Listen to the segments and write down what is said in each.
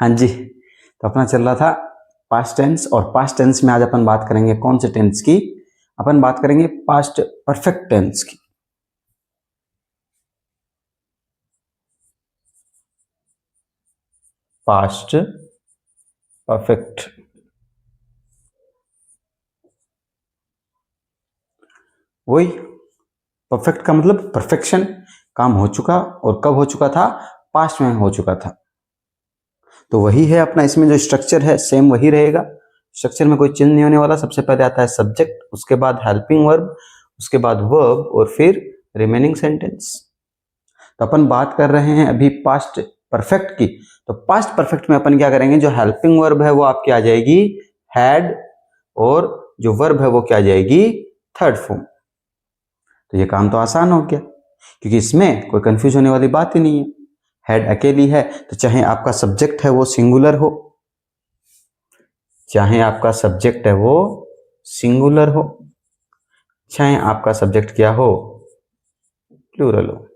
हाँ जी, तो अपना चल रहा था पास्ट टेंस, और पास्ट टेंस में आज अपन बात करेंगे कौन से टेंस की? अपन बात करेंगे पास्ट परफेक्ट टेंस की। पास्ट परफेक्ट, वही परफेक्ट का मतलब परफेक्शन, काम हो चुका, और कब हो चुका था? पास्ट में हो चुका था। तो वही है अपना, इसमें जो स्ट्रक्चर है सेम वही रहेगा, स्ट्रक्चर में कोई चेंज नहीं होने वाला। सबसे पहले आता है सब्जेक्ट, उसके बाद हेल्पिंग वर्ब, उसके बाद वर्ब, और फिर रिमेनिंग सेंटेंस। तो अपन बात कर रहे हैं अभी पास्ट परफेक्ट की। तो पास्ट परफेक्ट में अपन क्या करेंगे, जो हेल्पिंग वर्ब है वो आपकी आ जाएगी हैड, और जो वर्ब है वो क्या आ जाएगी? Third form. तो ये काम तो आसान हो गया, क्योंकि इसमें कोई कंफ्यूज होने वाली बात ही नहीं है। हेड अकेली है, तो चाहे आपका सब्जेक्ट है वो सिंगुलर हो, चाहे आपका सब्जेक्ट है वो सिंगुलर हो, चाहे आपका सब्जेक्ट क्या हो? प्लूरल हो,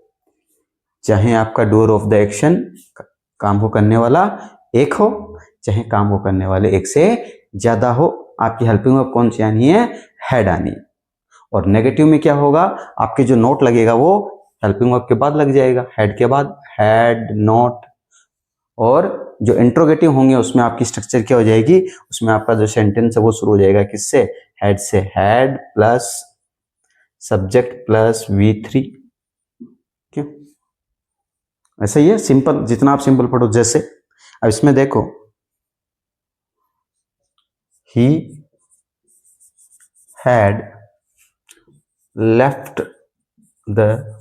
चाहे आपका डूअर ऑफ द एक्शन, काम को करने वाला एक हो, चाहे काम को करने वाले एक से ज्यादा हो, आपकी हेल्पिंग वर्ब कौन सी आनी है? हेड आनी है। और नेगेटिव में क्या होगा? आपके जो नोट लगेगा वो हेल्पिंग वर्ब के बाद लग जाएगा, हेड के बाद, हैड, नॉट। और जो इंट्रोगेटिव होंगे उसमें आपकी स्ट्रक्चर क्या हो जाएगी? उसमें आपका जो सेंटेंस है वो शुरू हो जाएगा किससे? हेड से। Head plus subject plus V3। क्यों? ऐसा ही है, सिंपल, जितना आप सिंपल पढ़ो। जैसे अब इसमें देखो, he had left the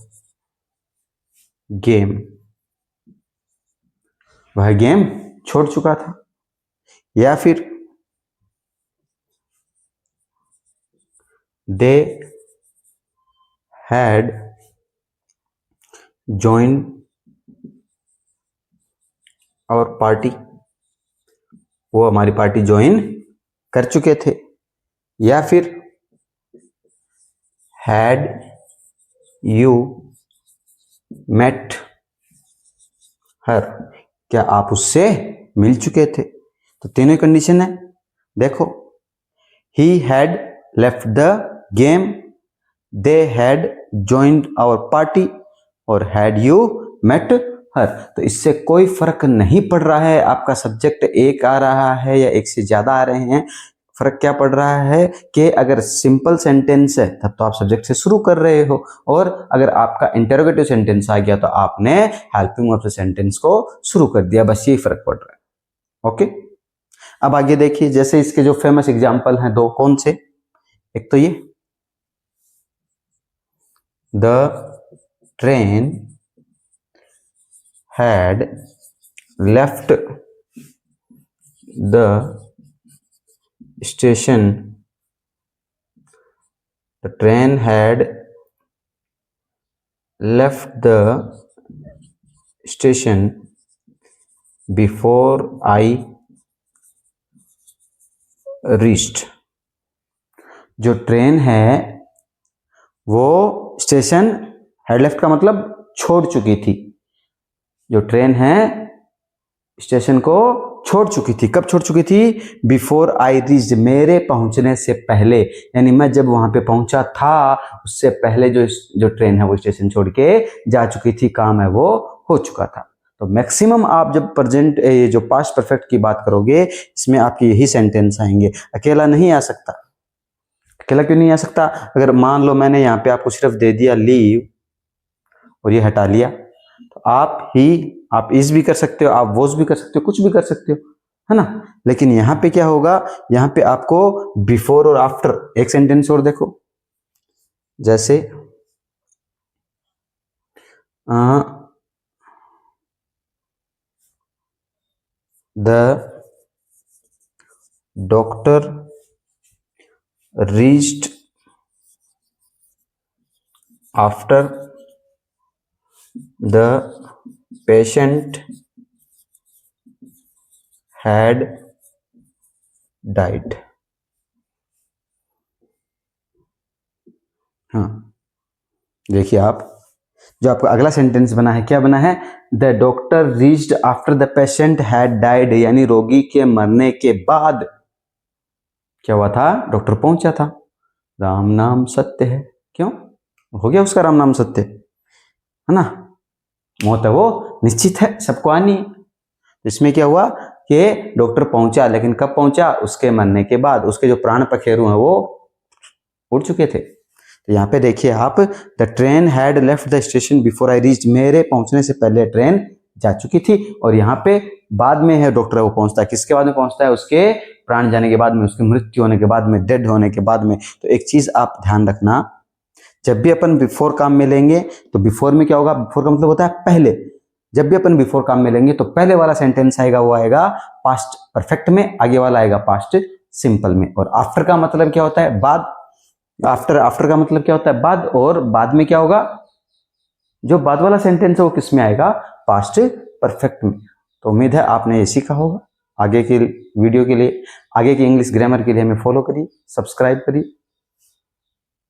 game, वह गेम छोड़ चुका था। या फिर they had join our party, वो हमारी पार्टी ज्वाइन कर चुके थे। या फिर हैड यू मेट हर, क्या आप उससे मिल चुके थे? तो तीनों कंडीशन है। देखो, he had left the game, they had joined our party, और हैड यू मेट हर। तो इससे कोई फर्क नहीं पड़ रहा है आपका सब्जेक्ट एक आ रहा है या एक से ज्यादा आ रहे हैं। फर्क क्या पड़ रहा है कि अगर सिंपल सेंटेंस है तब तो आप सब्जेक्ट से शुरू कर रहे हो, और अगर आपका इंटरोगेटिव सेंटेंस आ गया तो आपने हेल्पिंग वर्ब से सेंटेंस को शुरू कर दिया। बस यही फर्क पड़ रहा है। ओके, अब आगे देखिए, जैसे इसके जो फेमस एग्जांपल हैं दो, कौन से? एक तो ये, the train had left the station, the train had left the station before I reached। जो ट्रेन है वो स्टेशन, हेड लेफ्ट का मतलब छोड़ चुकी थी, जो ट्रेन है स्टेशन को छोड़ चुकी थी। कब छोड़ चुकी थी? बिफोर आई रीच, मेरे पहुंचने से पहले, यानी मैं जब वहां पे पहुंचा था उससे पहले जो ट्रेन है वो स्टेशन छोड़ के जा चुकी थी, काम है वो हो चुका था। तो मैक्सिमम आप जब प्रेजेंट ये जो पास्ट परफेक्ट की बात करोगे इसमें आपके यही सेंटेंस आएंगे। अकेला नहीं आ सकता। अकेला क्यों नहीं आ सकता? अगर मान लो मैंने यहाँ पे आपको सिर्फ दे दिया लीव और ये हटा लिया, तो आप इस भी कर सकते हो, आप वोज भी कर सकते हो, कुछ भी कर सकते हो, है ना। लेकिन यहां पे क्या होगा? यहां पे आपको बिफोर और आफ्टर, एक सेंटेंस और देखो, जैसे the doctor reached after the patient had died. हाँ, देखिए आप, जो आपका अगला सेंटेंस बना है, क्या बना है? The doctor reached after the patient had died, यानी रोगी के मरने के बाद क्या हुआ था? डॉक्टर पहुंचा था। राम नाम सत्य है, क्यों हो गया उसका राम नाम सत्य, है ना? मौत है वो निश्चित है, सबको आनी है। इसमें क्या हुआ कि डॉक्टर पहुंचा, लेकिन कब पहुंचा? उसके मरने के बाद। उसके जो प्राण पखेरु हैं वो उड़ चुके थे। तो यहाँ पे देखिए आप, the train had left the station before I reach, मेरे पहुंचने से पहले ट्रेन जा चुकी थी। और यहाँ पे बाद में है डॉक्टर वो पहुंचता है, किसके बाद में पहुंचता है? उसके प्राण जाने के बाद में, उसकी मृत्यु होने के बाद में, डेड होने के बाद में। तो एक चीज आप ध्यान रखना, जब भी अपन बिफोर काम में लेंगे तो बिफोर में क्या होगा? बिफोर का मतलब होता है पहले। जब भी अपन बिफोर काम में लेंगे तो पहले वाला सेंटेंस आएगा वो आएगा पास्ट परफेक्ट में, आगे वाला आएगा पास्ट सिंपल में। और आफ्टर का मतलब क्या होता है? बाद। आफ्टर का मतलब क्या होता है? बाद। और बाद में क्या होगा? जो बाद वाला सेंटेंस है वो किस में आएगा? पास्ट परफेक्ट में। तो उम्मीद है आपने ये सीखा होगा। आगे की वीडियो के लिए, आगे की इंग्लिश ग्रामर के लिए हमें फॉलो करिए, सब्सक्राइब करिए।